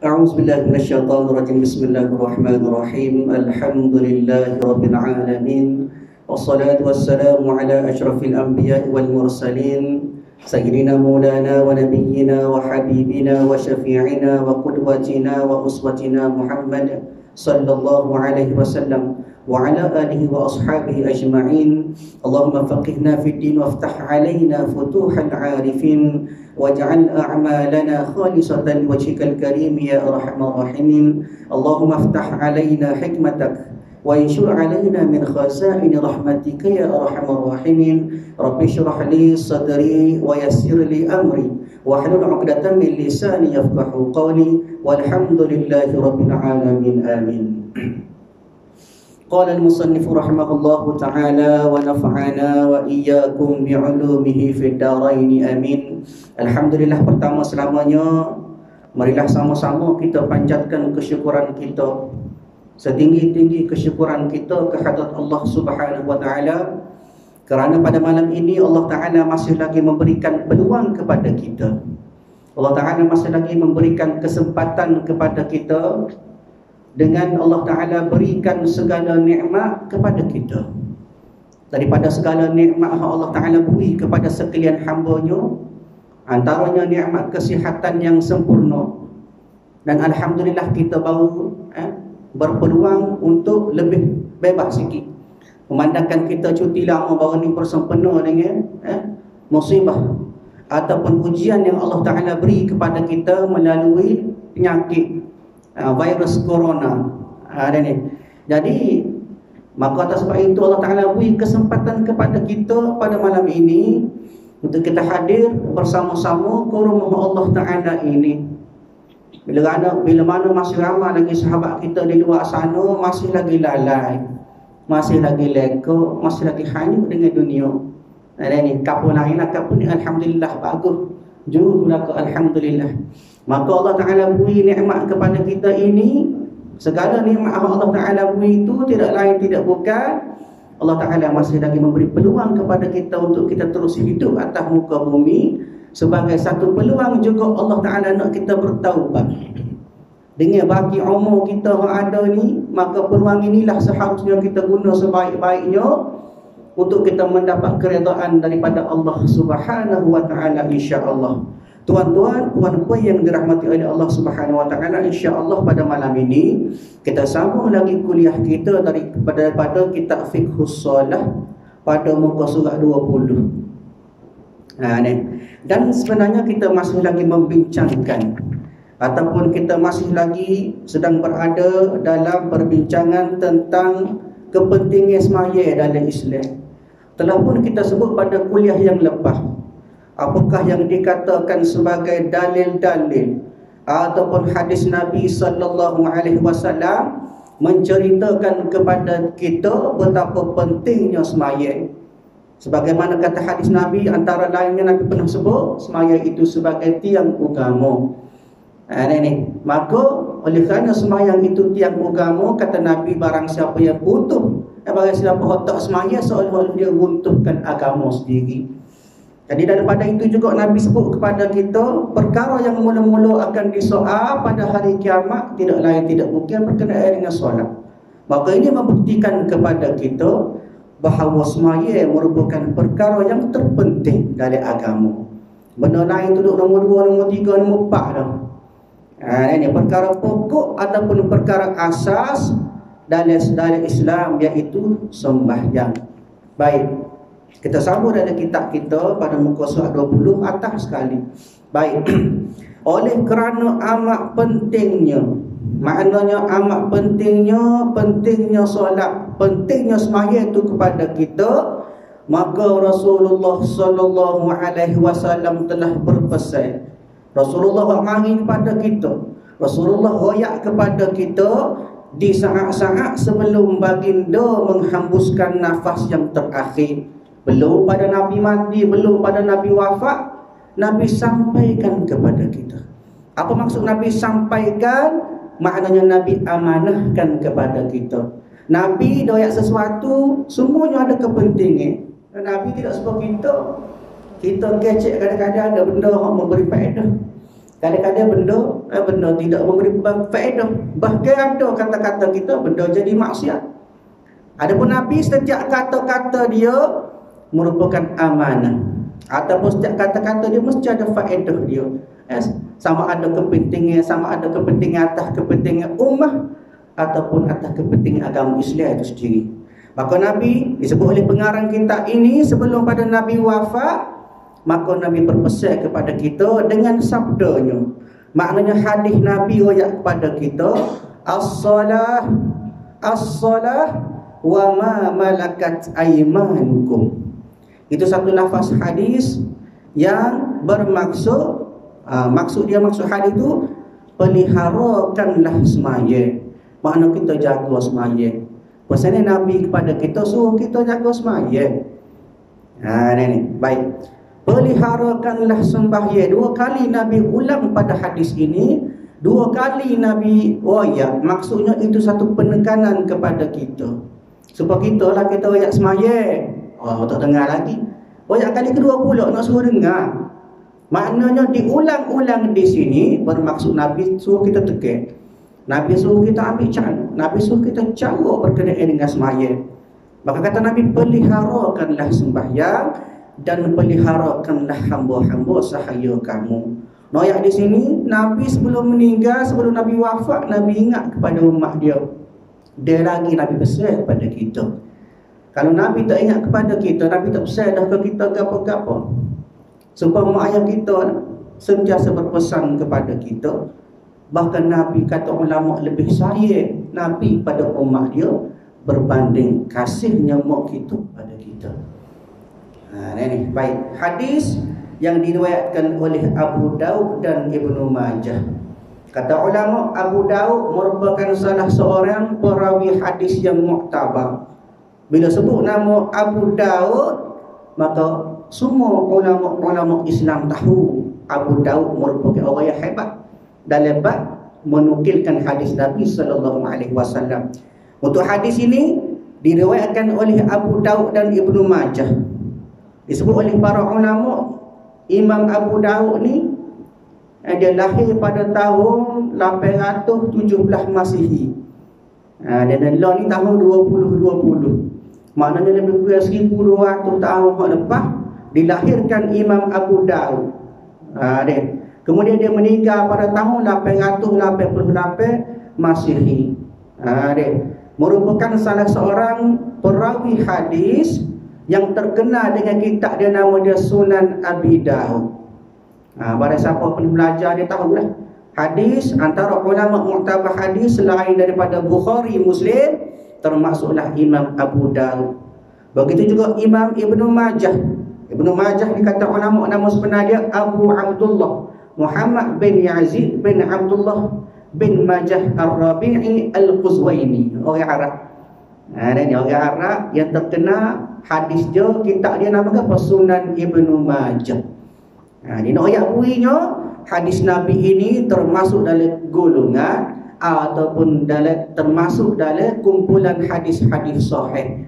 أعوذ بالله من الشيطان الرجيم. بسم الله الرحمن الرحيم. الحمد لله رب العالمين، والصلاة والسلام على أشرف الأنبياء والمرسلين سيدنا مولانا ونبينا وحبيبنا وشفيعنا وقدوتنا وأسوتنا محمد صلى الله عليه وسلم وعلى آله وأصحابه أجمعين. اللهم فقهنا في الدين وافتح علينا فتوح العارفين واجعل أعمالنا خالصة لوجهك الكريم يا أرحم الراحمين. اللهم افتح علينا حكمتك وانشر علينا من خزائن رحمتك يا أرحم الراحمين. رب اشرح لي صدري ويسر لي أمري واحلل عقدة من لساني يفقهوا قولي والحمد لله رب العالمين آمين. قال المصنف رحمه الله تعالى ونفعنا وإياكم بعلومه في الدارين آمين. Alhamdulillah, pertama selamanya marilah sama-sama kita panjatkan kesyukuran kita, setinggi-tinggi kesyukuran kita kehadrat Allah Subhanahu wa taala, kerana pada malam ini Allah Taala masih lagi memberikan peluang kepada kita. Allah Taala masih lagi memberikan kesempatan kepada kita dengan Allah Ta'ala berikan segala nikmat kepada kita. Daripada segala nikmat Allah Ta'ala beri kepada sekalian hamba-Nya, antaranya nikmat kesihatan yang sempurna. Dan Alhamdulillah kita baru berpeluang untuk lebih bebas sikit. Memandangkan kita cuti lama baru ni bersempena dengan musibah ataupun ujian yang Allah Ta'ala beri kepada kita melalui penyakit virus corona ada ni. Jadi maka atas sebab itu Allah Ta'ala beri kesempatan kepada kita pada malam ini untuk kita hadir bersama-sama ke rumah Allah Ta'ala ini. Bila mana masih ramai lagi sahabat kita di luar sana masih lagi lalai, masih lagi leka, masih lagi hanyut dengan dunia. Ada ni kapur lain lah, kapur ni Alhamdulillah bagus, jurulah ke Alhamdulillah. Maka Allah Ta'ala beri nikmat kepada kita ini. Segala nikmat Allah Ta'ala beri itu tidak lain tidak bukan Allah Ta'ala masih lagi memberi peluang kepada kita untuk kita terus hidup atas muka bumi. Sebagai satu peluang juga Allah Ta'ala nak kita bertaubat. Dengan bagi umur kita yang ada ni, maka peluang inilah seharusnya kita guna sebaik-baiknya untuk kita mendapat keredaan daripada Allah Subhanahu wa Ta'ala, insya-Allah. Tuan-tuan, puan-puan yang dirahmati oleh Allah Subhanahu wa Ta'ala, insya-Allah pada malam ini kita sambung lagi kuliah kita daripada kitab Fiqhus Shalah pada muka surat 20. Dan sebenarnya kita masih lagi membincangkan ataupun kita masih lagi sedang berada dalam perbincangan tentang kepentingan semaya dalam Islam. Telah pun kita sebut pada kuliah yang lepas apakah yang dikatakan sebagai dalil-dalil ataupun hadis Nabi sallallahu alaihi wasallam menceritakan kepada kita betapa pentingnya sembahyang. Sebagaimana kata hadis Nabi, antara lainnya Nabi pernah sebut sembahyang itu sebagai tiang agama. Maka oleh kerana sembahyang itu tiang agama, kata Nabi, barang siapa yang butuh, barang siapa otak sembahyang seolah-olah dia runtuhkan agama sendiri. Jadi daripada itu juga Nabi sebut kepada kita perkara yang mula-mula akan disoal pada hari kiamat tidak lain tidak bukan berkenaan dengan solat. Maka ini membuktikan kepada kita bahawa sembahyang merupakan perkara yang terpenting dari agama. Benda lain duduk nombor 2, nombor 3, nombor 4 dah. Ini perkara pokok ataupun perkara asas dalam Islam, iaitu sembahyang. Baik, kita sambung dari kitab kita pada muka surat 20 atas sekali. Baik. Oleh kerana amat pentingnya, maknanya amat pentingnya solat, pentingnya sembahyang itu kepada kita, maka Rasulullah sallallahu alaihi wasallam telah berpesan. Rasulullah mari kepada kita, Rasulullah royak kepada kita di saat-saat sebelum baginda menghembuskan nafas yang terakhir. Belum pada Nabi mati, belum pada Nabi wafat, Nabi sampaikan kepada kita. Apa maksud Nabi sampaikan? Maknanya Nabi amanahkan kepada kita. Nabi doyak sesuatu, semuanya ada kepentingan. Nabi tidak seperti kita. Kita kecek kadang-kadang ada benda yang memberi faedah. Kadang-kadang benda benda tidak memberi faedah. Bahkan ada kata-kata kita benda jadi maksiat. Adapun Nabi setiap kata-kata dia merupakan amanah, ataupun setiap kata-kata dia mesti ada faedah dia. Sama ada kepentingan, sama ada kepentingan atas kepentingan ummah ataupun atas kepentingan agama Islam itu sendiri. Maka Nabi disebut oleh pengarang kita ini sebelum pada Nabi wafat, maka Nabi berpesan kepada kita dengan sabdanya. Maknanya hadis Nabi royak kepada kita, as-salah wa ma malakat aymanukum. Itu satu lafaz hadis yang bermaksud maksud hadis itu peliharakanlah semaya. Makna kita jaga semaya. Pesan Nabi kepada kita suruh kita jaga semaya. Ini baik. Peliharakanlah sembahyang. 2 kali Nabi ulang pada hadis ini, 2 kali Nabi royak. Maksudnya itu satu penekanan kepada kita, supaya kita lah kita royak sembahyang. Tak dengar lagi. Royak kali kedua pula nak suruh dengar. Maknanya diulang-ulang di sini bermaksud Nabi suruh kita tekan. Nabi suruh kita ambil cara. Nabi suruh kita cara berkenaan dengan sembahyang. Maka kata Nabi, peliharakanlah sembahyang dan peliharakanlah hamba-hamba sahaya kamu. Noyak di sini Nabi sebelum meninggal, sebelum Nabi wafat, Nabi ingat kepada umat dia. Dia lagi Nabi pesan kepada kita. Kalau Nabi tak ingat kepada kita, Nabi tak pesan dah ke kita apa-apa. Supaya mak ayah kita sentiasa berpesan kepada kita. Bahkan Nabi kata ulama lebih sayang Nabi pada umat dia berbanding kasihnya mak kita pada kita. Ini baik. Hadis yang diriwayatkan oleh Abu Daud dan Ibnu Majah. Kata ulama, Abu Daud merupakan salah seorang perawi hadis yang muktabar. Bila sebut nama Abu Daud, maka semua ulama Islam tahu Abu Daud merupakan orang yang hebat dalam bab menukilkan hadis Nabi sallallahu alaihi wasallam. Untuk hadis ini diriwayatkan oleh Abu Daud dan Ibnu Majah. Disebut oleh para ulama, Imam Abu Daud ni dia lahir pada tahun 817 Masihi. Dan Allah ni tahun 2020. Maknanya lebih kurang 1200 tahun lepas dilahirkan Imam Abu Daud. Kemudian dia meninggal pada tahun 888 Masihi. Merupakan salah seorang perawi hadis yang terkenal dengan kitab dia, nama dia Sunan Abi Daud. Pada siapa pun belajar dia tahulah. Hadis antara ulama muktabar hadis selain daripada Bukhari, Muslim, termasuklah Imam Abu Daud. Begitu juga Imam Ibnu Majah. Ibnu Majah dikata ulama nama sebenar dia Abu Abdullah Muhammad bin Yazid bin Abdullah bin Majah Ar-Rabi'i Al-Quzwaini, orang Arab. Ini orang Arab yang terkenal hadis dia, kitab dia nama apa? Sunan Ibnu Majah. Di ayat buinya hadis Nabi ini termasuk dalam golongan ataupun termasuk dalam kumpulan hadis-hadis sahih.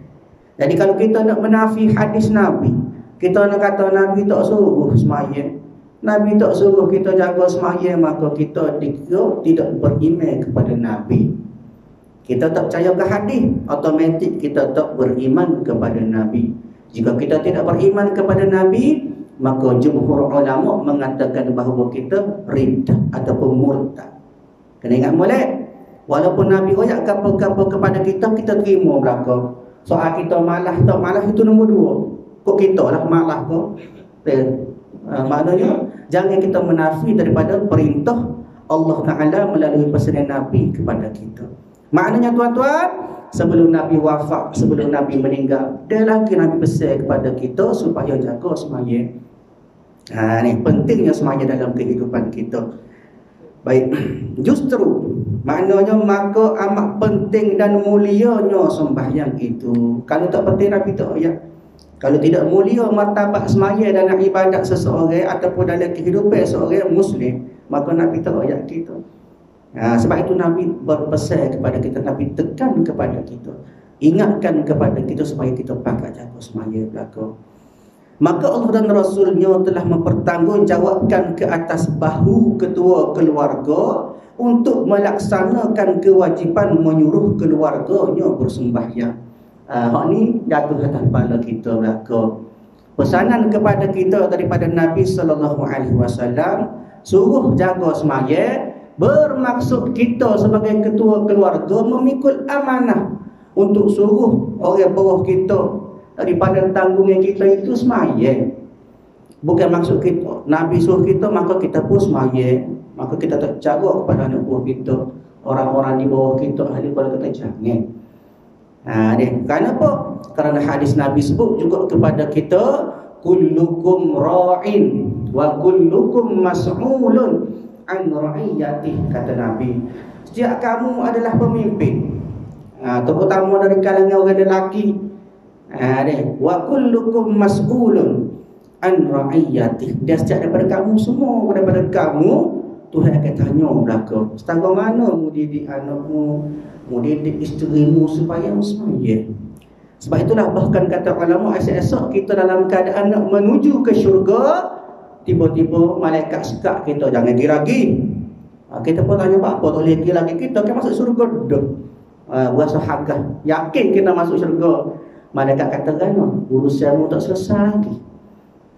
Jadi kalau kita nak menafi hadis Nabi, kita nak kata Nabi tak suruh sembahyang, Nabi tak suruh kita jaga sembahyang, maka kita tidak beriman kepada Nabi. Kita tak percaya ke hadis, automatik kita tak beriman kepada Nabi. Jika kita tidak beriman kepada Nabi, maka jumhur ulama mengatakan bahawa kita riddah ataupun murtad. Kena ingat molek, walaupun Nabi royak apa-apa kepada kita, kita terima belaka. Soal kita malah tak malah itu nombor 2. Kok kita lah malah kok. Maknanya jangan kita menafi daripada perintah Allah Ta'ala melalui pesanan Nabi kepada kita. Maknanya tuan-tuan, sebelum Nabi wafat, sebelum Nabi meninggal, dia lagi Nabi pesan kepada kita supaya jaga sembahyang. Ni pentingnya sembahyang dalam kehidupan kita. Baik, justru maknanya maka amat penting dan mulianya sembahyang itu. Kalau tak penting Nabi tak ayat. Kalau tidak mulia martabat sembahyang dalam ibadat seseorang ataupun dalam kehidupan seorang Muslim, maka Nabi tak ayat kita. Sebab itu Nabi berpesan kepada kita, Nabi tekan kepada kita, ingatkan kepada kita supaya kita pakai jaga sembahyang belaka. maka Allah dan Rasulnya telah mempertanggungjawabkan ke atas bahu ketua keluarga untuk melaksanakan kewajipan menyuruh keluarganya bersembahyang. Hak ni jatuh atas kepala kita belaka. Pesanan kepada kita daripada Nabi sallallahu alaihi wasallam suruh jaga sembahyang, bermaksud kita sebagai ketua keluarga memikul amanah untuk suruh orang bawah kita daripada tanggungan kita itu sembahyang. Bukan maksud kita Nabi suruh kita maka kita pun sembahyang, maka kita tak jaga kepada anak buah kita, orang-orang di bawah kita, ahli keluarga kita, jangan. Kenapa? Kerana hadis Nabi sebut juga kepada kita, kullukum ra'in wa kullukum mas'ulun an ra'iyatih, kata Nabi. Setiap kamu adalah pemimpin, terutama dari kalangan orang lelaki. Wa kullukum mas'ulun an ra'iyatih, dan setiap daripada kamu semua, daripada kamu Tuhan akan tanya belaka. Setara mana mu didik anakmu, mu didik isterimu supaya sembahyang. Sebab itulah bahkan kata ulama, esok-esok kita dalam keadaan nak menuju ke syurga, tiba-tiba malaikat sekat kita, jangan lagi. Kita pun tanya apa tak boleh lagi, kita akan masuk syurga dah. Rasa hagah, yakin kita masuk syurga. Malaikat kata kan, urusanmu tak selesai lagi.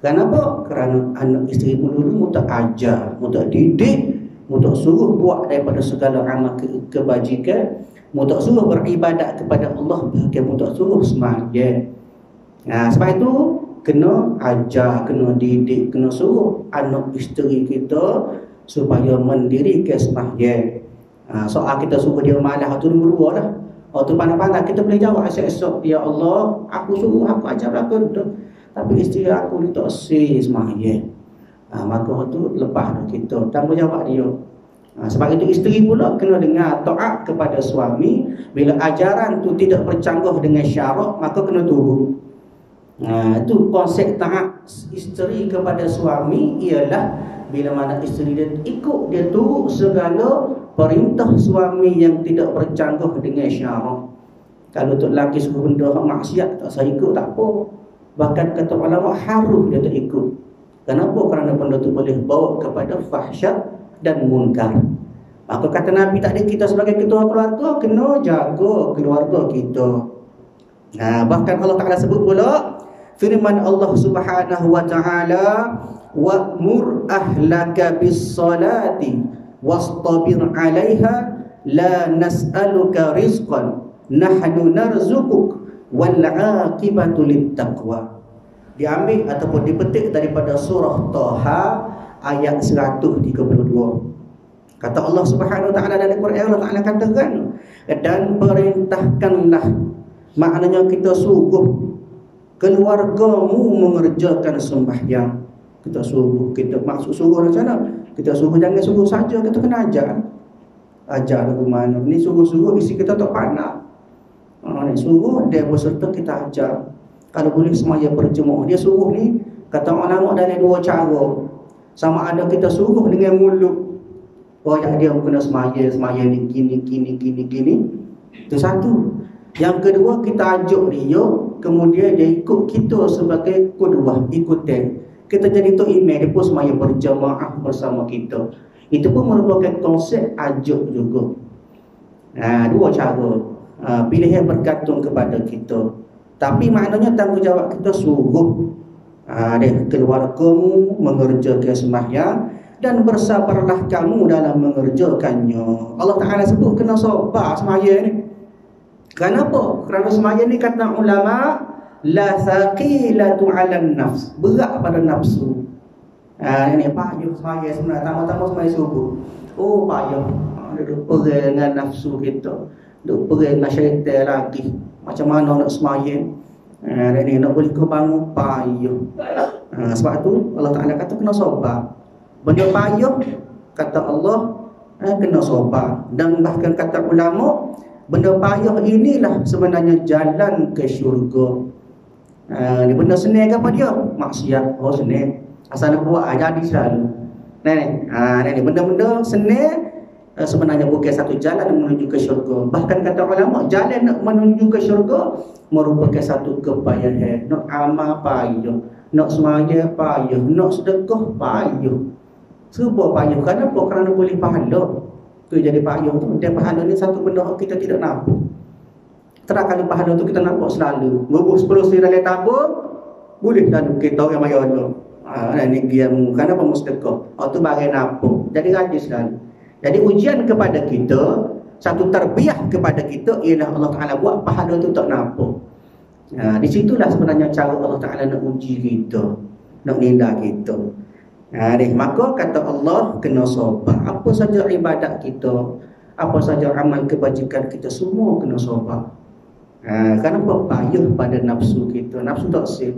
Kenapa? Kerana anak isteri mu dulu mu tak ajar, mu tak didik, mu tak suruh buat daripada segala amal kebajikan, mu tak suruh beribadat kepada Allah, bahkan mu tak suruh sembahyang. Sebab itu kena ajar, kena didik, kena suruh anak isteri kita supaya mendirikan sembahyang. Soal kita suruh dia malas tu nombor 2 lah. Waktu pandai-pandai kita boleh jawab esok-esok, ya Allah, aku suruh, aku ajar aku tu, tapi isteri aku ni tak sembahyang. Maka tu lepas kita tanggungjawab dia. Sebab itu isteri pula kena dengar taat kepada suami. Bila ajaran tu tidak bercanggah dengan syarak, maka kena turut. Itu konsep taat isteri kepada suami, ialah bila mana isteri dia ikut, dia turut segala perintah suami yang tidak bercanggah dengan syarak. Kalau tu lelaki suruh benda maksiat, tak saya ikut tak apa. Bahkan kata ulama harus dia tak ikut. Kenapa? Kerana benda tu boleh bawa kepada fahsyat dan munkar. Maka kata Nabi tadi, kita sebagai ketua keluarga kena jaga keluarga kita. Bahkan Allah Ta'ala sebut pula firman Allah Subhanahu wa ta'ala, wa'mur ahlaka bis salati wastabir 'alaiha la nas'aluka rizqan nahnu narzuquk wal 'aqibatu littaqwa. Diambil ataupun dipetik daripada surah Taha ayat 132. Kata Allah Subhanahu wa ta'ala dalam Quran, Allah Ta'ala katakan, dan perintahkanlah, maknanya kita suruh keluargamu mengerjakan sembahyang. Kita suruh, kita maksud suruh macam mana? Kita suruh, jangan suruh saja, kita kena ajar. Ajar lagu mana? Ni suruh-suruh isi kita tak pandang. Ni suruh dia berserta kita ajar. Kalau boleh semaya berjemaah, dia suruh ni kata ulama ada 2 cara. Sama ada kita suruh dengan mulut, yang dia kena semaya ni gini. Itu satu. Yang kedua, kita ajak dia, kemudian dia ikut kita sebagai qudwah, ikutan. Kita jadi tok imam, dia pun semaya berjemaah bersama kita. Itu pun merupakan konsep ajak juga. 2 cara. Pilihan bergantung kepada kita. Tapi maknanya tanggungjawab kita suruh keluargamu mengerjakan sembahyang, dan bersabarlah kamu dalam mengerjakannya. Allah Ta'ala sebut kena sabar sembahyang ni. Kenapa? Kerana sembahyang ni kata ulama, la thaqilatu 'alan nafs, berat pada nafsu. Ini payah sembahyang sebenarnya, tama-tama sembahyang subuh. Oh payah. Duduk perang dengan nafsu kita, duduk perang dengan syaitan lagi. Macam mana nak sembahyang? Ni nak boleh ke bangun payah. Sebab tu Allah Ta'ala kata kena sabar. Benda payah kata Allah kena sabar. Dan bahkan kata ulama, benda payah inilah sebenarnya jalan ke syurga. Ni benda senang ke apa dia? Maksiat. Oh senang. Asal nak buat jadi selalu. Ni benda-benda senang sebenarnya bukan satu jalan menuju ke syurga. Bahkan kata ulama, jalan nak menuju ke syurga merupakan satu kepayahan. Nak amal payah, nak semaya payah, nak sedekah payah. Serba payah. Kenapa? Kerana boleh pahala. Itu jadi payah tu. Dan pahala ni satu benda kita tidak nampak. Terang kalau pahala tu kita nampak selalu. Berbuh 10 siri dalam tabung, boleh lalu kita orang maya Allah. Ni dia kenapa sedekah? Tu bagai nampak. Jadi rajin selalu. Jadi ujian kepada kita, satu terbiah kepada kita ialah Allah Ta'ala buat pahala tu tak nampak. Di situlah sebenarnya cara Allah Ta'ala nak uji kita, nak nilai kita. Maka kata Allah, kena sabar. Apa saja ibadat kita, apa saja amal kebajikan kita, semua kena sabar. Kenapa? Payah pada nafsu kita. Nafsu tak sip.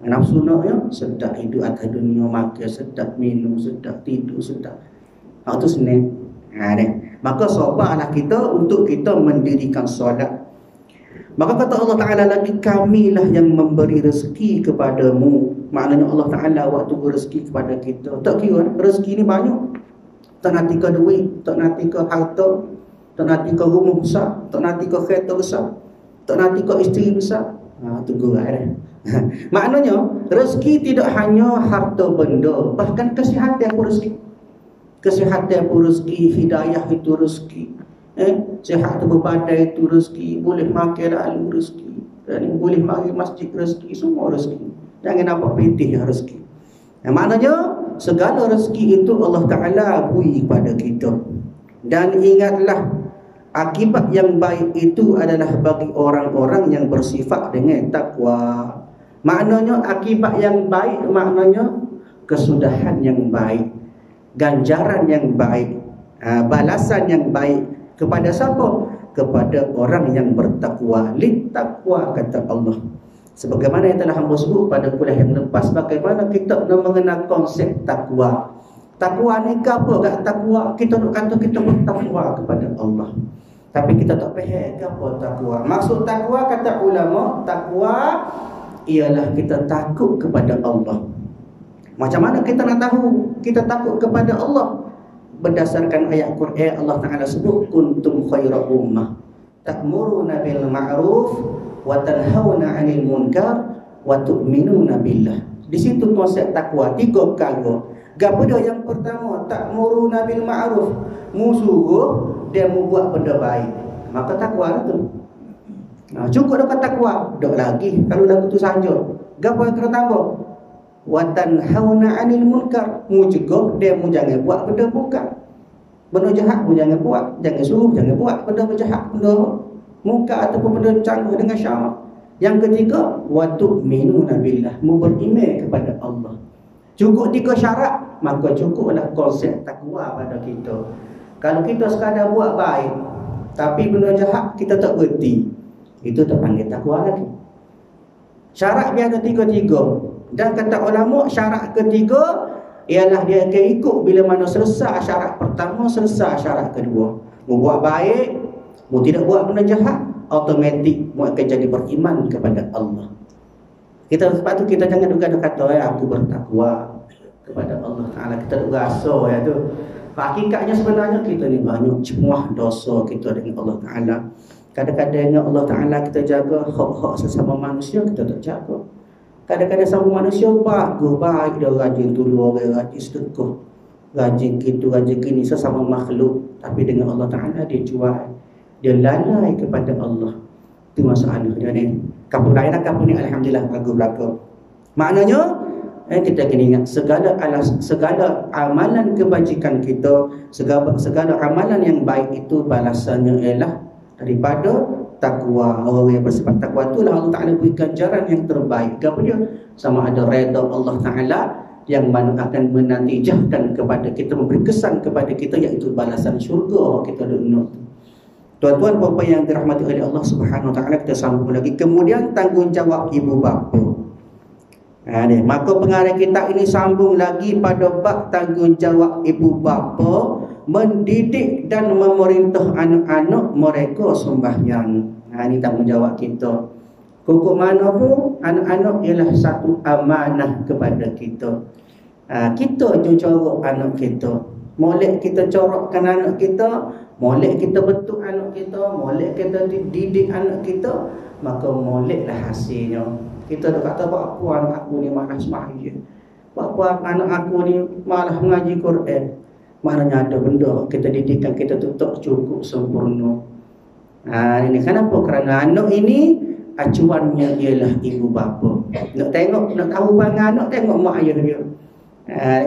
Nafsu nak ya, sedap hidup atas dunia, makan sedap, minum sedap, tidur sedap. Itu senang. Maka sabarlah kita untuk kita mendirikan solat. Maka kata Allah Ta'ala lagi, kamilah yang memberi rezeki kepadamu. Maknanya Allah Ta'ala waktu rezeki kepada kita. Tak kira rezeki ni banyak. Tak nanti ke duit, tak nanti ke harta, tak nanti ke rumah besar, tak nanti ke kereta besar, tak nanti ke isteri besar. Tunggu maknanya rezeki tidak hanya harta benda, bahkan kesihatan pun rezeki. Kesihatan pun rezeki, hidayah itu rezeki. Sihat berbadan itu rezeki, boleh makan lalu rezeki, dan boleh mari masjid rezeki, semua rezeki. Jangan nampak pitih rezeki. Maknanya segala rezeki itu Allah Ta'ala beri kepada kita. Dan ingatlah, akibat yang baik itu adalah bagi orang-orang yang bersifat dengan takwa. Maknanya akibat yang baik, maknanya kesudahan yang baik, ganjaran yang baik, balasan yang baik. Kepada siapa? Kepada orang yang bertakwa. Littaqwa kata Allah. Sebagaimana yang telah hamba sebut pada kuliah yang lepas, bagaimana kita nak mengenal konsep takwa. Takwa ni ke apa? Kat takwa kita nak kata kita bertakwa kepada Allah, tapi kita tak faham ke apa takwa. Maksud takwa kata ulama, takwa ialah kita takut kepada Allah. Macam mana kita nak tahu kita takut kepada Allah? Berdasarkan ayat Quran, Allah Ta'ala sebut, kuntum khaira ummah ta'muruna bil ma'ruf wa tanhauna 'anil munkar wa tu'minuna billah. Di situ konsep takwa 3 perkara. Gapada yang pertama, ta'muruna bil ma'ruf, musuh dia membuat benda baik. Maka takwa tu. Cukup dah takwa, dak lagi kalau lagu tu saja. Gapo yang kena tambah? Wa tanhauna 'anil munkar, mu cegah dia mu jangan buat benda bukan. Benda jahat mu jangan buat, jangan suruh, jangan buat benda jahat, benda munkar ataupun benda cangguh dengan syarak. Yang ketiga, wa tu'minuna billah, mu beriman kepada Allah. Cukup 3 syarat, maka cukuplah konsep takwa pada kita. Kalau kita sekadar buat baik tapi benda jahat kita tak berhenti, itu tak panggil takwa lagi. Syarat dia ada 3. Dan kata ulama, syarat ketiga ialah dia akan ikut bila mana selesai syarat pertama, selesai syarat kedua. Mu buat baik, mu tidak buat benda jahat, automatik mu akan jadi beriman kepada Allah. Kita sebab tu kita jangan juga kata aku bertakwa kepada Allah Ta'ala. Kita tak rasa tu. Hakikatnya sebenarnya kita ni banyak cemuah dosa kita dengan Allah Ta'ala. Kadang-kadang Allah Ta'ala kita jaga hak-hak sesama manusia kita tak jaga. Kadang-kadang sama manusia bagus, baik, dia rajin tolong orang, rajin sedekah, rajin gitu, rajin gini sesama makhluk. Tapi dengan Allah Ta'ala dia jual, dia lalai kepada Allah. Itu masalah dia ni. Kapur lain kapur ni alhamdulillah bagus belaka. Maknanya kita kena ingat segala amalan kebajikan kita, segala amalan yang baik itu balasannya ialah daripada takwa. Orang yang bersifat takwa itulah Allah Ta'ala beri ganjaran yang terbaik kepada dia. Sama ada redha Allah Ta'ala yang mana akan menatijahkan kepada kita, memberi kesan kepada kita, iaitu balasan syurga kita dunia. Tuan-tuan puan-puan yang dirahmati oleh Allah Subhanahu Wa Ta'ala, kita sambung lagi. Kemudian tanggungjawab ibu bapa. Maka pengarang kita ini sambung lagi pada bab tanggungjawab ibu bapa mendidik dan memerintah anak-anak mereka sembahyang. Ini tanggungjawab kita. Hukum mana pun anak-anak ialah satu amanah kepada kita. Kita jujuk anak kita. molek kita corokkan anak kita, molek kita bentuk anak kita, molek kita didik anak kita, maka moleklah hasilnya. Kita dah kata, buat apa anak aku ni malas sembahyang, buat apa anak aku ni malas mengaji Quran. Maknanya ada benda kita didikkan kita tu tak cukup sempurna. Ini kenapa? Kerana anak ini acuannya ialah ibu bapa. Nak tengok, nak tahu bangga anak, tengok mak ayah dia.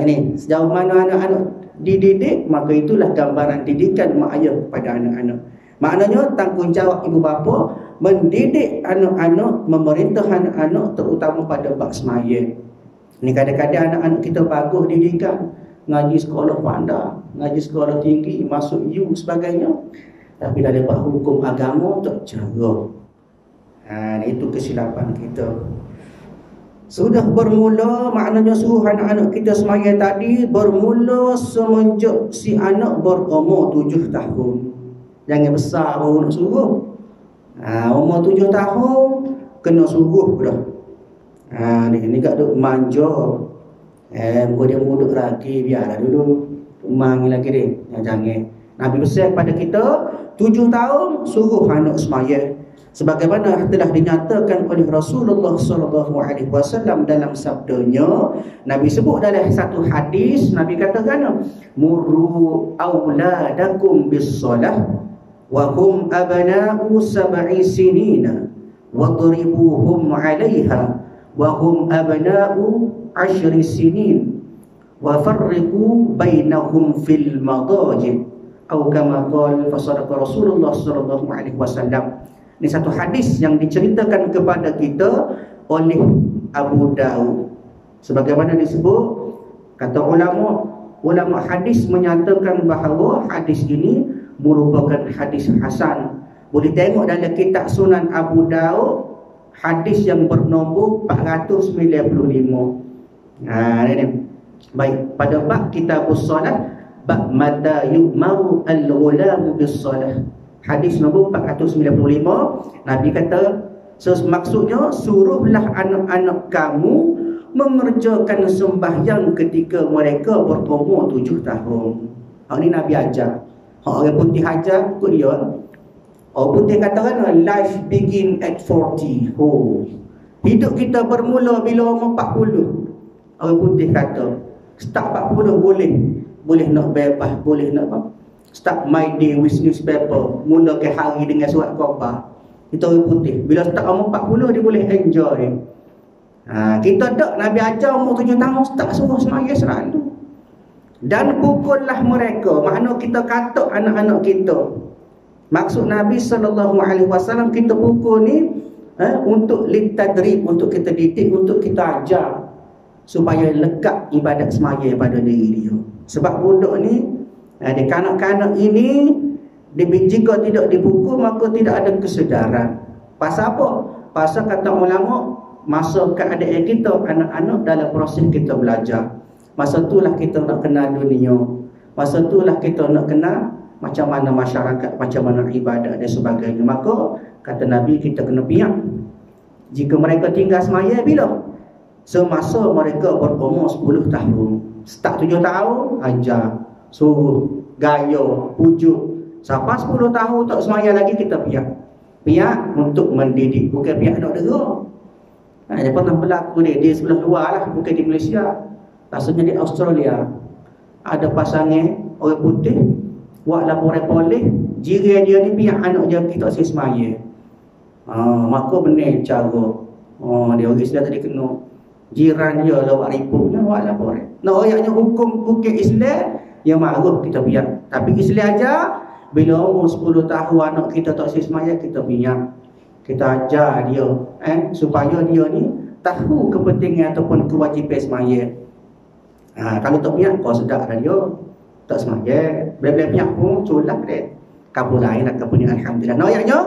Ini sejauh mana anak-anak dididik, maka itulah gambaran didikan mak ayah kepada anak-anak. Maknanya tanggungjawab ibu bapa mendidik anak-anak, memerintah anak-anak, terutama pada bab semaya. Ini kadang-kadang anak-anak kita bagus didikan, ngaji sekolah pandai, ngaji sekolah tinggi, masuk U sebagainya, tapi dah dapat hukum agama tak jaga. Itu kesilapan kita. Sudah bermula, maknanya suruh anak-anak kita semaya tadi bermula semenjak si anak berumur 7 tahun. Jangan besar baru nak suruh. Umur 7 tahun kena suruh dah. Ni kat duk manja. Dia muda lagi, biarlah dulu. Mangi lagi dia. Jangan. Nabi besar pada kita 7 tahun suruh anak semaya. Sebagaimana telah dinyatakan oleh Rasulullah SAW dalam sabdanya, Nabi sebut dalam satu hadis, Nabi katakan, murru auladakum bis-salah wa hum abna'u 7 sinina wadribuhum 'alayha wa hum abna'u 10 sinin wa farriqu bainahum fil madaji atau kama qala fa sadaqa Rasulullah SAW. Ini satu hadis yang diceritakan kepada kita oleh Abu Daud. Sebagaimana disebut, kata ulama hadis menyatakan bahawa hadis ini merupakan hadis hasan. Boleh tengok dalam kitab Sunan Abu Daud, hadis yang bernombor 495. Ini. Baik, pada bab kitabus salat, bab mata yu'maru al-ghulamu bis-salah, hadis nombor 495, Nabi kata, maksudnya suruhlah anak-anak kamu mengerjakan sembahyang ketika mereka berumur 7 tahun. Ini Nabi ajar. Orang putih ajar ikut dia. Orang putih katakan life begin at 40. Hidup kita bermula bila umur 40. Orang putih kata start 40 boleh nak bebas, boleh nak apa? Start my day with newspaper, mulakan hari dengan surat khabar. Itu orang putih. Bila start umur 40 dia boleh enjoy. Kita tak, Nabi ajar umur 7 tahun start suruh semaya selalu. Dan pukullah mereka, makna kita katuk anak-anak kita. Maksud Nabi SAW kita pukul ni untuk litadrib, untuk kita didik, untuk kita ajar supaya lekat ibadat semaya pada diri dia. Sebab budak ni, kanak-kanak ini, jika tidak dipukul maka tidak ada kesedaran. Pasal apa? Pasal kata ulama, masa keadaan kita anak-anak dalam proses kita belajar. Masa itulah kita nak kenal dunia. Masa itulah kita nak kenal macam mana masyarakat, macam mana ibadat dan sebagainya. Maka kata Nabi, kita kena piak. Jika mereka tinggal semaya bila? Semasa mereka berumur 10 tahun. Start 7 tahun, ajar, suruh, gaya, pujuk. Sampai 10 tahun tak semaya lagi, kita piak. Piak untuk mendidik, bukan piak nak dera. Dia pernah berlaku di sebelah luar lah, bukan di Malaysia. Rasanya di Australia. Ada pasangan orang putih buat laporan polis, jiran dia ni piak anak dia kita si semaya. Maka benar cara. Dia orang Islam tadi kena jiran dia lah buat report, buat laporan. Nah, ayatnya hukum Islam yang ma'ruf kita piak. Tapi Islam aja bila umur 10 tahun anak kita tak si semaya, kita piak. Kita ajar dia supaya dia ni tahu kepentingan ataupun kewajipan semaya. Kalau tak piak, kau sedar dah dia tak semaya. Bila-bila piak pun culak dia. Kabul lain lah kepunyaan, alhamdulillah. Nah, ayatnya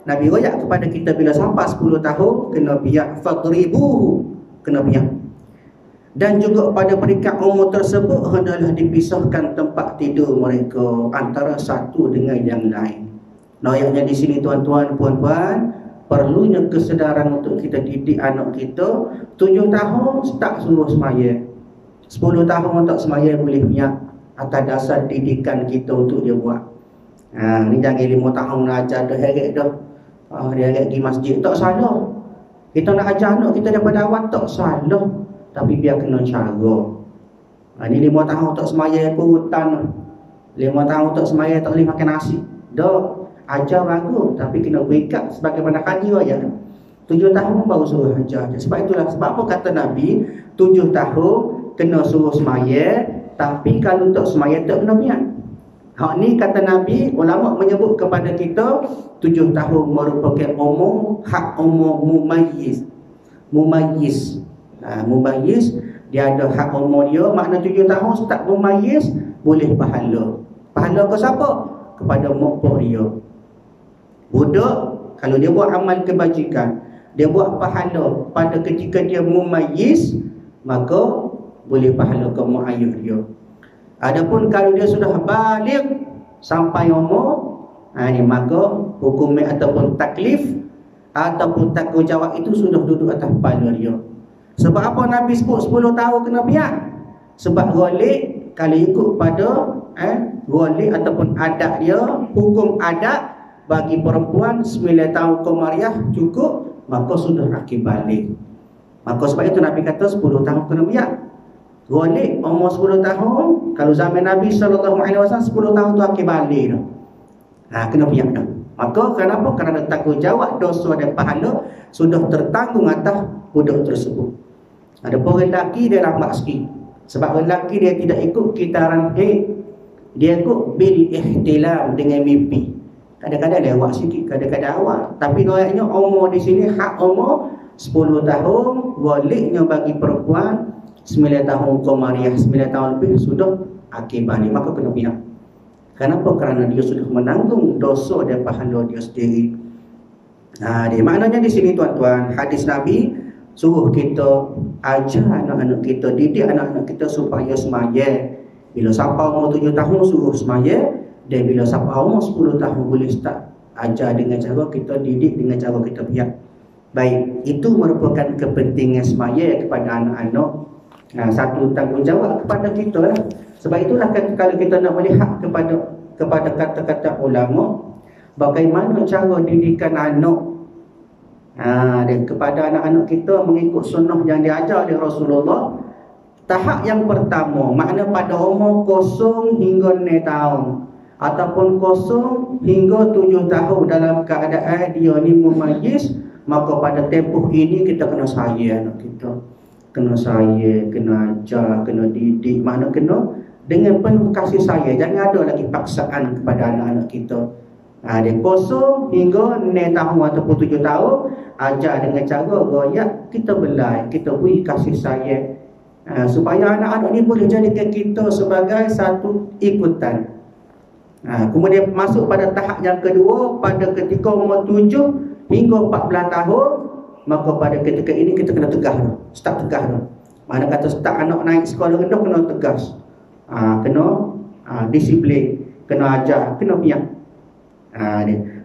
Nabi royak kepada kita bila sampai 10 tahun kena piak, fadribuhu, kena piak. Dan juga pada peringkat umur tersebut hendaklah dipisahkan tempat tidur mereka antara satu dengan yang lain. Nah, ayatnya di sini tuan-tuan, puan-puan, perlunya kesedaran untuk kita didik anak kita. 7 tahun tak suruh semaya, 10 tahun tak semaya boleh piak. atas dasar didikan kita untuk dia buat. Ni jangan 5 tahun nak ajar dah heret dah. Dia heret pergi masjid tak salah. Kita nak ajar anak kita daripada awal tak salah, tapi biar kena cara. Ni 5 tahun tak semaya pun hutan. 5 tahun tak semaya tak boleh makan nasi. Dah ajar bagus, tapi kena berikat sebagaimana haji ayat. 7 tahun baru suruh ajar. Sebab itulah, sebab apa kata Nabi 7 tahun kena suruh semaya, tapi kalau tak semaya tak kena biar. Hak ni kata Nabi, ulama menyebut kepada kita 7 tahun merupakan umur, hak umur mumayyiz. Mumayyiz. Mumayyiz, dia ada hak umur dia, makna 7 tahun start mumayyiz, boleh pahala. Pahala ke siapa? Kepada mak pak dia. Budak, kalau dia buat amal kebajikan, dia buat pahala pada ketika dia mumayyiz, maka boleh pahala ke mak ayah dia. Adapun kalau dia sudah baligh sampai umur ni, maka hukum ataupun taklif ataupun tanggungjawab itu sudah duduk atas kepala dia. Sebab apa Nabi sebut 10 tahun kena biar? Sebab ghalib kalau ikut pada ghalib ataupun adat dia, hukum adat bagi perempuan 9 tahun komariah cukup, maka sudah akil balik. Maka sebab itu Nabi kata 10 tahun kena biar. Ghalib umur 10 tahun, kalau zaman Nabi SAW 10 tahun tu akil balik dah. Kena biar dah. Maka kenapa? Kerana tanggungjawab dosa dan pahala sudah tertanggung atas budak tersebut. Ada pun lelaki dia lambat sikit. Sebab lelaki dia tidak ikut kitaran dia ikut bil ihtilam dengan mimpi. Kadang-kadang lewat sikit, kadang-kadang awal. Tapi doanya umur di sini hak umur 10 tahun, ghalibnya bagi perempuan 9 tahun komariah, 9 tahun lebih sudah akil balik, maka kena biar. Kenapa? Kerana dia sudah menanggung dosa dan pahala dia sendiri. Maknanya di sini tuan-tuan, hadis Nabi suruh kita ajar anak-anak kita, didik anak-anak kita supaya semaya. Bila sampai umur 7 tahun suruh semaya, dan bila sampai umur 10 tahun boleh start ajar dengan cara kita didik, dengan cara kita biar. Baik, itu merupakan kepentingan semaya kepada anak-anak. Satu tanggungjawab kepada kita lah. Sebab itulah kalau kita nak melihat kepada kata-kata ulama, bagaimana cara didikan anak dan kepada anak-anak kita mengikut sunnah yang diajar oleh Rasulullah. Tahap yang pertama, makna pada umur 0 hingga 6 tahun ataupun 0 hingga 7 tahun dalam keadaan dia ni mumayyiz, maka pada tempoh ini kita kena sayang anak kita. Kena sayang, kena ajar, kena didik, makna kena dengan penuh kasih sayang. Jangan ada lagi paksaan kepada anak-anak kita. Dia 0 hingga 6 tahun ataupun 7 tahun, ajar dengan cara royak, kita belai, kita beri kasih sayang, supaya anak-anak ni boleh jadikan kita sebagai satu ikutan. Kemudian masuk pada tahap yang kedua, pada ketika umur 7 hingga 14 tahun, maka pada ketika ini kita kena tegas dah. Start tegas dah. Mana kata start anak naik sekolah rendah, kena tegas, kena disiplin, kena ajar, kena biar.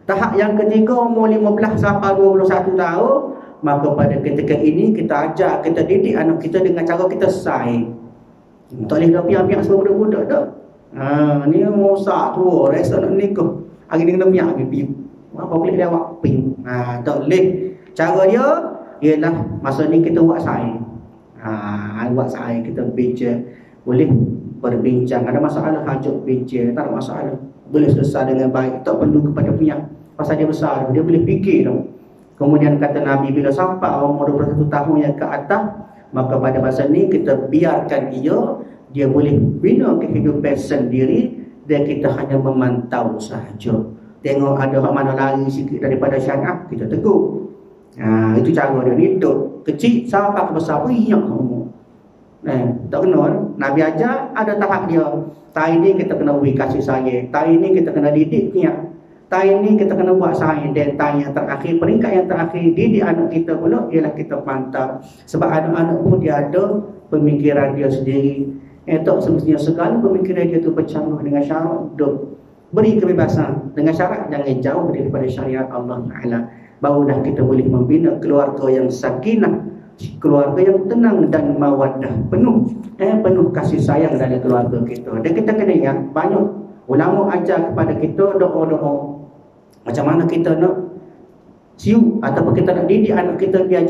Tahap yang ketiga umur 15 sampai 21 tahun, maka pada ketika ini kita ajar, kita didik anak kita dengan cara kita sayang. Tak boleh dah biar-biar semua budak-budak dah. Ni musak tua, rasa nak nikah, hari ni kena biar pipi. Apa boleh lewat ping. Tak boleh. Cara dia ialah masa ni kita buat sayang. Buat sayang, kita bincang, boleh berbincang, ada masalah hajat bincang, tak ada masalah, boleh selesai dengan baik, tak perlu kepada pihak. Pasal dia besar, dia boleh fikir tau. Kemudian kata Nabi, bila sampai umur 21 tahun yang ke atas, maka pada masa ni kita biarkan dia boleh bina kehidupan sendiri, dan kita hanya memantau sahaja. Tengok ada orang mana lari sikit daripada syariat, kita tegur. Itu cara dia. Ni duduk kecil sampai ke besar, riak umur. Tak kena. Nabi ajar ada tahap dia. Tahun ini kita kena beri kasih sayang, tahun ini kita kena didik niat, tahun ini kita kena buat sayang. Dan tahun yang terakhir, peringkat yang terakhir, didik anak kita pula ialah kita pantau. Sebab anak-anak pun dia ada pemikiran dia sendiri. Tak semestinya segala pemikiran dia tu bercanggah dengan syarat. Beri kebebasan dengan syarat, jangan jauh daripada syariat Allah Ta'ala. Barulah kita boleh membina keluarga yang sakinah, keluarga yang tenang dan mawaddah, penuh kasih sayang dari keluarga kita. Dan kita kena ingat, banyak ulama ajar kepada kita doa-doa macam mana kita nak siu ataupun kita nak didik anak kita biar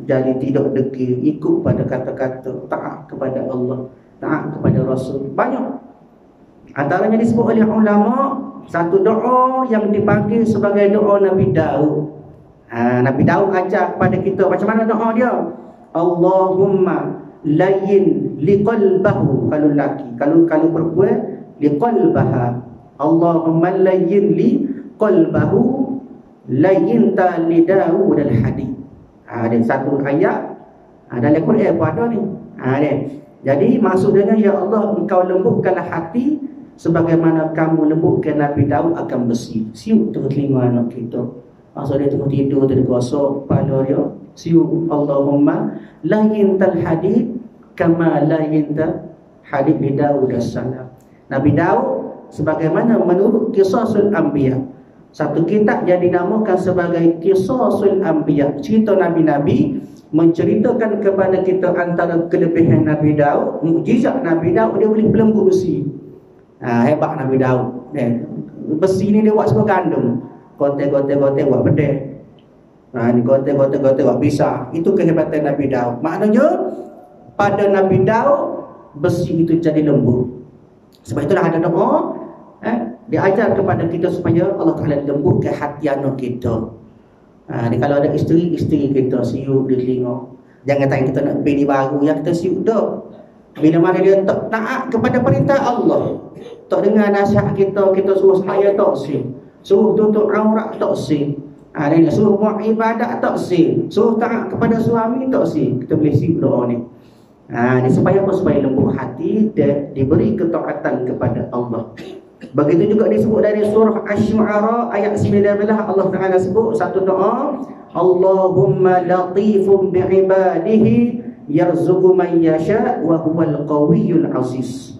jadi tidak degil, ikut pada kata-kata, taat kepada Allah, taat kepada Rasul. Banyak antaranya disebut oleh ulama, satu doa yang dipanggil sebagai doa Nabi Daud. Nabi Daud ajar kepada kita macam mana doa dia. Allahumma layyin liqalbahu, kalau lelaki, kalau perempuan liqalbaha. Allahumma layyin liqalbahu layyin ta li Daud al-hadid. Ada satu ayat dalam Quran pun ada ni. Jadi maksudnya, ya Allah, engkau lembutkanlah hati sebagaimana kamu lembutkan Nabi Daud akan besi. Siuk tu telinga anak kita. Maksud dia tengah tidur, dia gosok kepala dia. Siuk Allahumma layintal hadid kama layintal hadid li Daud as-salam. Nabi Daud sebagaimana menurut Qisasul Anbiya, satu kitab yang dinamakan sebagai Qisasul Anbiya, cerita Nabi-Nabi, menceritakan kepada kita antara kelebihan Nabi Daud, mukjizat Nabi Daud, dia boleh belenggu besi. Hebat Nabi Daud. Besi ni dia buat sebagai gandum. Gotek-gotek buat bedek. Ni gotek-gotek buat pisah. Itu kehebatan Nabi Daud. Maknanya pada Nabi Daud besi itu jadi lembut. Sebab itulah ada doa diajar kepada kita supaya Allah Ta'ala lembutkan hati anak kita. Ni kalau ada isteri kita siuk di telinga. Jangan tanya kita nak bini baru yang kita siuk dah. Bila mana dia tak taat kepada perintah Allah, tak dengar nasihat kita suruh semaya tak sih, suruh tutup aurat tak sih, suruh buat ibadat tak sih, suruh taat kepada suami tak sih, kita boleh siuk doa ni. Ni supaya apa? Supaya lembut hati dan diberi ketaatan kepada Allah. Begitu juga disebut dari surah Asy-Syu'ara ayat 19, Allah Ta'ala sebut satu doa, Allahumma latifun bi'ibadihi yarzuqu man yasha wa huwal qawiyyul aziz.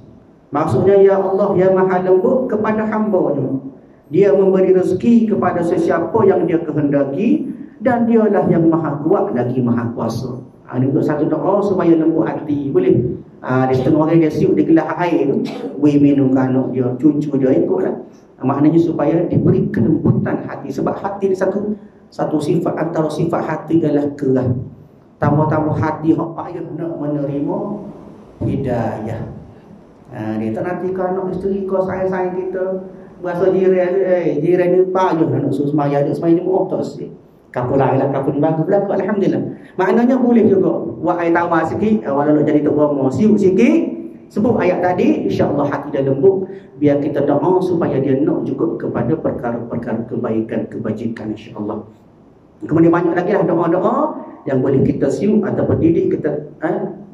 Maksudnya, ya Allah yang maha lembut kepada hamba-Nya, dia memberi rezeki kepada sesiapa yang dia kehendaki, dan dialah yang maha kuat lagi maha kuasa. Ini untuk satu doa supaya lembut hati. Boleh di setengah orang dia siuk di gelas air tu, boleh minum ke anak dia, cucu dia, ikutlah. Maknanya supaya diberi kelembutan hati. Sebab hati ni satu sifat, antara sifat hati adalah kerah. Tambah-tambah hati hak payah nak menerima hidayah. Dia tak nanti ke anak isteri kau sayang-sayang kita, berasa jiran ni payah nak suruh semaya, ada semaya ni tak sih. Kapul lain lah, kapul bagus berlaku, alhamdulillah. Maknanya boleh juga buat air tawar sikit, walau jadi tak berapa, siuk sikit, sebut ayat tadi, insya-Allah hati dia lembut. Biar kita doa supaya dia nak juga kepada perkara-perkara kebaikan, kebajikan, insya-Allah. Kemudian banyak lagi lah doa-doa yang boleh kita siuk ataupun didik kita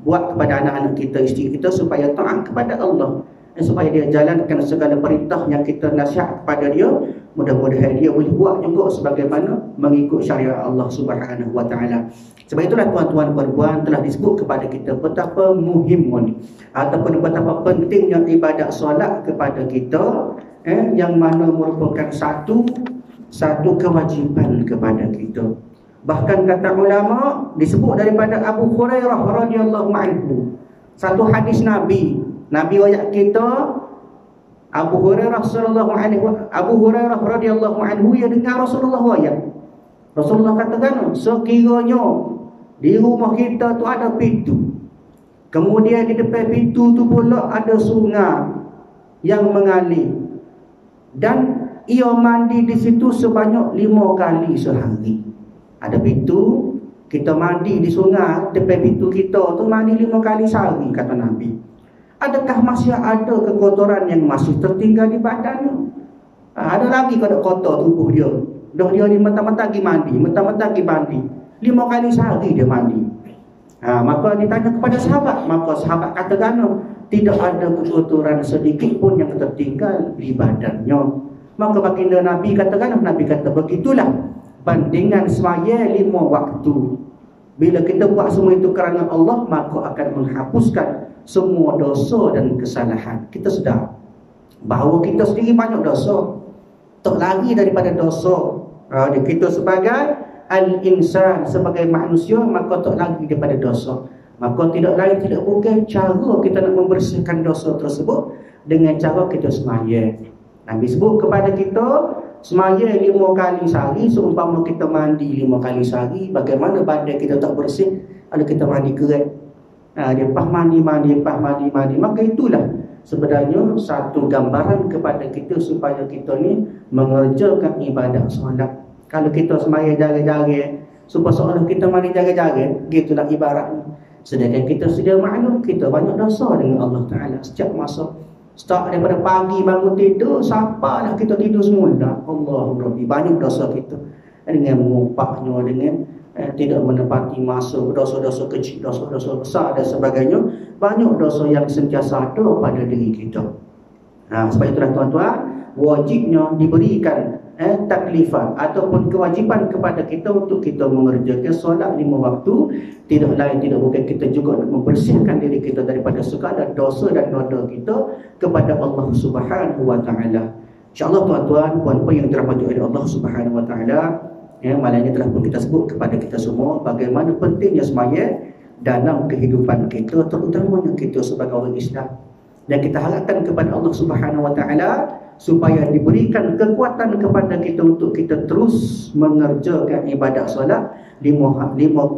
buat kepada anak-anak kita, isteri kita, supaya taat kepada Allah, supaya dia jalankan segala perintah yang kita nasihat kepada dia. Mudah-mudahan dia boleh buat juga sebagaimana mengikut syariat Allah Subhanahu wa taala. Sebab itulah tuan-tuan perempuan telah disebut kepada kita betapa muhimun ataupun betapa pentingnya ibadat solat kepada kita, yang mana merupakan satu kewajipan kepada kita. Bahkan kata ulama, disebut daripada Abu Hurairah radhiyallahu anhu, satu hadis Nabi ayat kita, Abu Hurairah radhiyallahu anhu, ia dengar Rasulullah ayat. Rasulullah katakan, sekiranya di rumah kita tu ada pintu, kemudian di depan pintu tu pula ada sungai yang mengalir, dan ia mandi di situ sebanyak 5 kali sehari. Ada pintu, kita mandi di sungai, depan pintu kita tu mandi 5 kali sehari, kata Nabi. Adakah masih ada kekotoran yang masih tertinggal di badannya? Ada lagi kalau kotor tubuh dia. Dah dia ni mentang-mentang pergi mandi, 5 kali sehari dia mandi. Maka ditanya kepada sahabat, maka sahabat katakan, tidak ada kekotoran sedikit pun yang tertinggal di badannya. Maka baginda Nabi katakan, Nabi kata, begitulah bandingan semaya 5 waktu. Bila kita buat semua itu kerana Allah, maka akan menghapuskan semua dosa dan kesalahan. Kita sedar bahawa kita sendiri banyak dosa, tak lari daripada dosa. Kita sebagai al-insan sebagai manusia, maka tak lagi daripada dosa. Maka tidak lain tidak bukan cara kita nak membersihkan dosa tersebut dengan cara kita semaya. Nabi sebut kepada kita semaya 5 kali sehari, seumpama kita mandi 5 kali sehari. Bagaimana badan kita tak bersih kalau kita mandi keret? Lepas mandi, maka itulah sebenarnya satu gambaran kepada kita supaya kita ni mengerjakan ibadah solat. Kalau kita semaya jaga-jaga, supaya seolah kita mandi jaga-jaga, gitulah ibaratnya. Sedangkan kita sudah maklum kita banyak dosa dengan Allah Ta'ala setiap masa. Start daripada pagi bangun tidur, sampailah kita tidur semula, Allahu Rabbi, banyak dosa kita dengan mengupahnya, dengan tidak menepati masa, dosa-dosa kecil, dosa-dosa besar dan sebagainya. Banyak dosa yang sentiasa ada pada diri kita. Sebab itulah tuan-tuan, wajibnya diberikan taklifan ataupun kewajipan kepada kita untuk kita mengerjakan solat 5 waktu. Tidak lain tidak bukan kita juga membersihkan diri kita daripada segala dosa dan noda kita kepada Allah Subhanahu wa taala. Insya-Allah tuan-tuan, puan-puan yang dirahmati oleh Allah Subhanahu wa taala, malam ini telah pun kita sebut kepada kita semua bagaimana pentingnya semaya dalam kehidupan kita, terutamanya kita sebagai orang Islam. Dan kita harapkan kepada Allah Subhanahu wa taala supaya diberikan kekuatan kepada kita untuk kita terus mengerjakan ibadah solat 5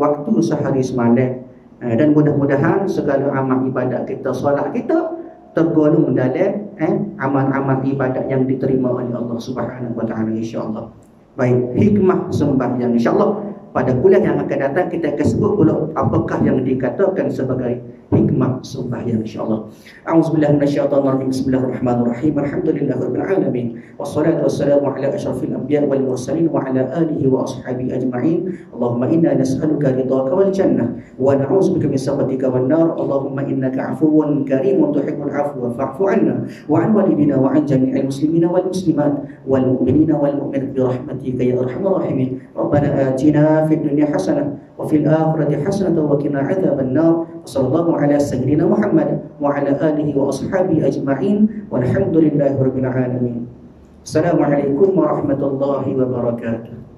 waktu sehari semalam. Dan mudah-mudahan segala amal ibadat kita, solat kita tergolong dalam amal-amal ibadat yang diterima oleh Allah Subhanahu wa taala, insya-Allah. Baik, hikmah sembahyang, insya-Allah pada kuliah yang akan datang kita akan sebut pula apakah yang dikatakan sebagai hikmah sembahyang, insya-Allah. A'udzubillahi minasyaitonirrajim. Bismillahirrahmanirrahim. Alhamdulillahirabbil alamin. Wassalatu wassalamu ala asyrafil anbiya'i wal mursalin wa ala alihi wa ashabihi ajma'in. Allahumma inna nas'aluka ridhaka wal jannah wa na'udzubika min sakhatika wan nar. Allahumma innaka 'afuwun karimun tuhibbul 'afwa fa'fu 'anna wa 'an walidina wa 'an jami'il muslimina wal muslimat wal mu'minina wal mu'minat bi rahmatika ya arhamar rahimin. Rabbana atina fid dunya hasanah wa fil akhirati hasanah wa qina 'adzaban nar. Sallallahu ala sayyidina Muhammad wa ala alihi wa ashabihi ajma'in walhamdulillahi rabbil alamin. Assalamualaikum warahmatullahi wabarakatuh.